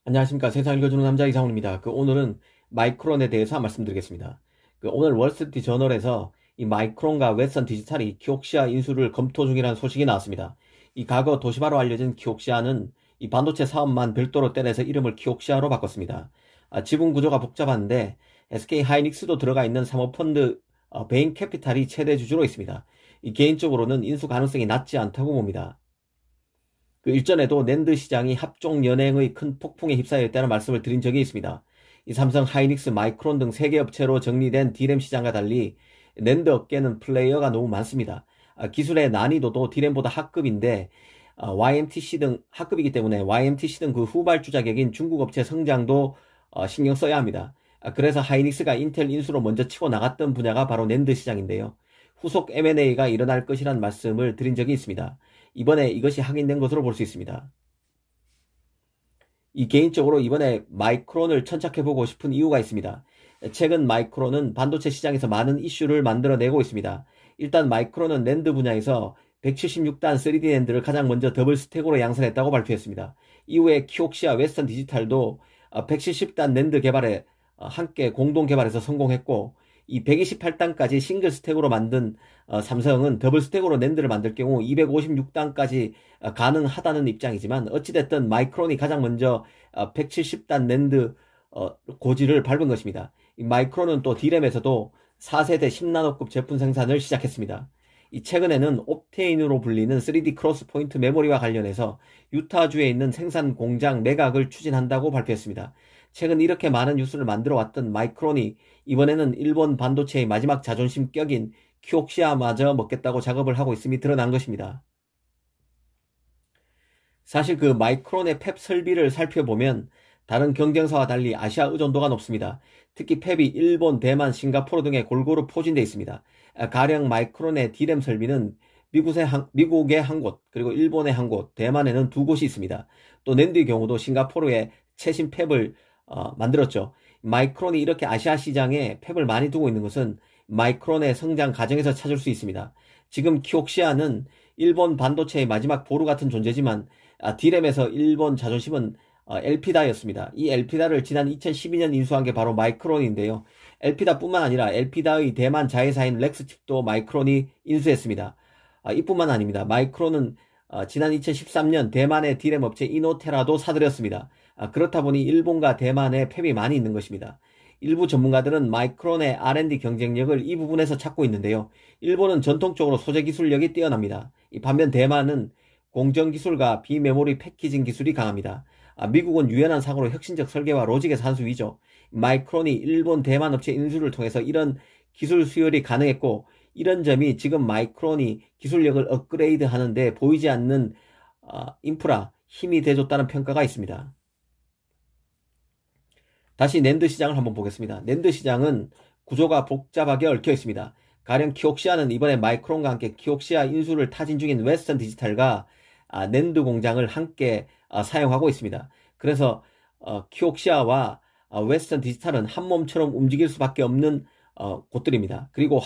안녕하십니까. 세상 읽어주는 남자 이상훈입니다. 오늘은 마이크론에 대해서 말씀드리겠습니다. 오늘 월스트리트 저널에서 이 마이크론과 웨스턴 디지털이 키옥시아 인수를 검토 중이라는 소식이 나왔습니다. 이 과거 도시바로 알려진 키옥시아는 이 반도체 사업만 별도로 떼내서 이름을 키옥시아로 바꿨습니다. 지분 구조가 복잡한데 SK 하이닉스도 들어가 있는 사모펀드 베인 캐피탈이 최대 주주로 있습니다. 개인적으로는 인수 가능성이 낮지 않다고 봅니다. 일전에도 낸드 시장이 합종 연행의 큰 폭풍에 휩싸여 있다는 말씀을 드린 적이 있습니다. 이 삼성, 하이닉스, 마이크론 등 3개 업체로 정리된 D램 시장과 달리 낸드 업계는 플레이어가 너무 많습니다. 기술의 난이도도 D램보다 하급인데 YMTC 등 하급이기 때문에 YMTC 등 그 후발주 자격인 중국 업체 성장도 신경 써야 합니다. 그래서 하이닉스가 인텔 인수로 먼저 치고 나갔던 분야가 바로 낸드 시장인데요. 후속 M&A가 일어날 것이란 말씀을 드린 적이 있습니다. 이번에 이것이 확인된 것으로 볼 수 있습니다. 개인적으로 이번에 마이크론을 천착해보고 싶은 이유가 있습니다. 최근 마이크론은 반도체 시장에서 많은 이슈를 만들어내고 있습니다. 일단 마이크론은 낸드 분야에서 176단 3D 낸드를 가장 먼저 더블 스택으로 양산했다고 발표했습니다. 이후에 키옥시아 웨스턴 디지털도 170단 낸드 개발에 함께 공동 개발해서 성공했고, 이 128단까지 싱글 스택으로 만든 삼성은 더블 스택으로 낸드를 만들 경우 256단까지 가능하다는 입장이지만, 어찌됐든 마이크론이 가장 먼저 170단 낸드 고지를 밟은 것입니다. 이 마이크론은 또 D램에서도 4세대 10나노급 제품 생산을 시작했습니다. 최근에는 옵테인으로 불리는 3D 크로스 포인트 메모리와 관련해서 유타주에 있는 생산 공장 매각을 추진한다고 발표했습니다. 최근 이렇게 많은 뉴스를 만들어 왔던 마이크론이 이번에는 일본 반도체의 마지막 자존심 격인 키옥시아마저 먹겠다고 작업을 하고 있음이 드러난 것입니다. 사실 마이크론의 팹 설비를 살펴보면 다른 경쟁사와 달리 아시아 의존도가 높습니다. 특히 팹이 일본, 대만, 싱가포르 등에 골고루 포진되어 있습니다. 가령 마이크론의 D램 설비는 미국의 한 곳, 그리고 일본의 한 곳, 대만에는 2곳이 있습니다. 또 낸드의 경우도 싱가포르에 최신 팹을 만들었죠. 마이크론이 이렇게 아시아 시장에 팹을 많이 두고 있는 것은 마이크론의 성장 과정에서 찾을 수 있습니다. 지금 키옥시아는 일본 반도체의 마지막 보루 같은 존재지만 D램에서 일본 자존심은 엘피다였습니다. 이 엘피다를 지난 2012년 인수한 게 바로 마이크론인데요. 엘피다뿐만 아니라 엘피다의 대만 자회사인 렉스칩도 마이크론이 인수했습니다. 이뿐만 아닙니다. 마이크론은 지난 2013년 대만의 D램 업체 이노테라도 사들였습니다. 그렇다 보니 일본과 대만에 팹이 많이 있는 것입니다. 일부 전문가들은 마이크론의 R&D 경쟁력을 이 부분에서 찾고 있는데요. 일본은 전통적으로 소재 기술력이 뛰어납니다. 반면 대만은 공정기술과 비메모리 패키징 기술이 강합니다. 미국은 유연한 사고로 혁신적 설계와 로직의 산수 위죠. 마이크론이 일본 대만 업체 인수를 통해서 이런 기술 수혈이 가능했고, 이런 점이 지금 마이크론이 기술력을 업그레이드 하는데 보이지 않는 인프라, 힘이 돼줬다는 평가가 있습니다. 다시 낸드 시장을 한번 보겠습니다. 낸드 시장은 구조가 복잡하게 얽혀 있습니다. 가령 키옥시아는 이번에 마이크론과 함께 키옥시아 인수를 타진 중인 웨스턴 디지털과 낸드 공장을 함께 사용하고 있습니다. 그래서 키옥시아와 웨스턴 디지털은 한 몸처럼 움직일 수밖에 없는 곳들입니다. 그리고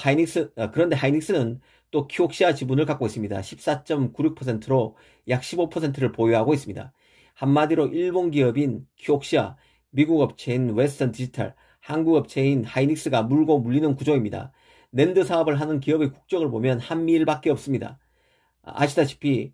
그런데 하이닉스는 또 키옥시아 지분을 갖고 있습니다. 14.96%로 약 15%를 보유하고 있습니다. 한마디로 일본 기업인 키옥시아, 미국 업체인 웨스턴 디지털, 한국 업체인 하이닉스가 물고 물리는 구조입니다. 낸드 사업을 하는 기업의 국적을 보면 한미일밖에 없습니다. 아시다시피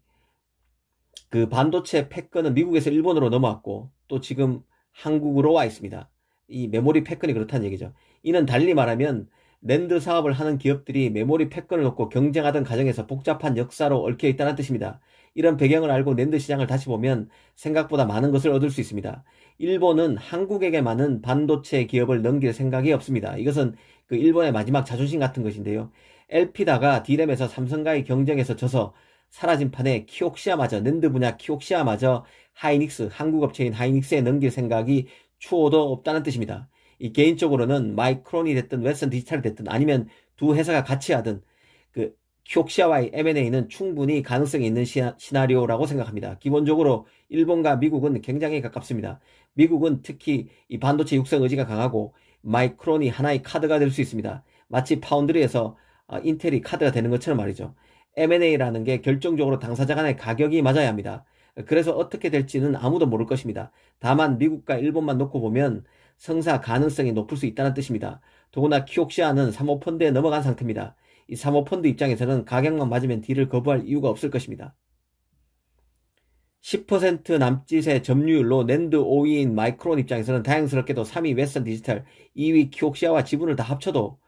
반도체 패권은 미국에서 일본으로 넘어왔고, 또 지금 한국으로 와 있습니다. 이 메모리 패권이 그렇다는 얘기죠. 이는 달리 말하면 낸드 사업을 하는 기업들이 메모리 패권을 놓고 경쟁하던 과정에서 복잡한 역사로 얽혀 있다는 뜻입니다. 이런 배경을 알고 낸드 시장을 다시 보면 생각보다 많은 것을 얻을 수 있습니다. 일본은 한국에게 많은 반도체 기업을 넘길 생각이 없습니다. 이것은 일본의 마지막 자존심 같은 것인데요. 엘피다가 D램에서 삼성과의 경쟁에서 져서 사라진 판에 키옥시아마저, 낸드 분야 키옥시아마저 하이닉스, 한국 업체인 하이닉스에 넘길 생각이 추호도 없다는 뜻입니다. 개인적으로는 마이크론이 됐든 웨스턴 디지털이 됐든 아니면 두 회사가 같이 하든 키옥시아와의 M&A는 충분히 가능성이 있는 시나리오라고 생각합니다. 기본적으로 일본과 미국은 굉장히 가깝습니다. 미국은 특히 이 반도체 육성 의지가 강하고 마이크론이 하나의 카드가 될 수 있습니다. 마치 파운드리에서 인텔이 카드가 되는 것처럼 말이죠. M&A라는 게 결정적으로 당사자 간의 가격이 맞아야 합니다. 그래서 어떻게 될지는 아무도 모를 것입니다. 다만 미국과 일본만 놓고 보면 성사 가능성이 높을 수 있다는 뜻입니다. 더구나 키옥시아는 사모펀드에 넘어간 상태입니다. 이 사모펀드 입장에서는 가격만 맞으면 딜을 거부할 이유가 없을 것입니다. 10% 남짓의 점유율로 낸드 5위인 마이크론 입장에서는 다행스럽게도 3위 웨스턴 디지털, 2위 키옥시아와 지분을 다 합쳐도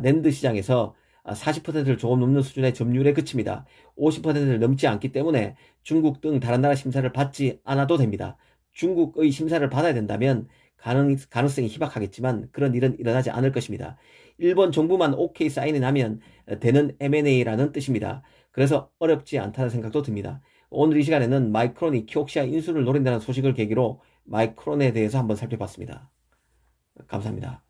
낸드 시장에서 40%를 조금 넘는 수준의 점유율에 그칩니다. 50%를 넘지 않기 때문에 중국 등 다른 나라 심사를 받지 않아도 됩니다. 중국의 심사를 받아야 된다면 가능성이 희박하겠지만 그런 일은 일어나지 않을 것입니다. 일본 정부만 OK 사인이 나면 되는 M&A라는 뜻입니다. 그래서 어렵지 않다는 생각도 듭니다. 오늘 이 시간에는 마이크론이 키옥시아 인수를 노린다는 소식을 계기로 마이크론에 대해서 한번 살펴봤습니다. 감사합니다.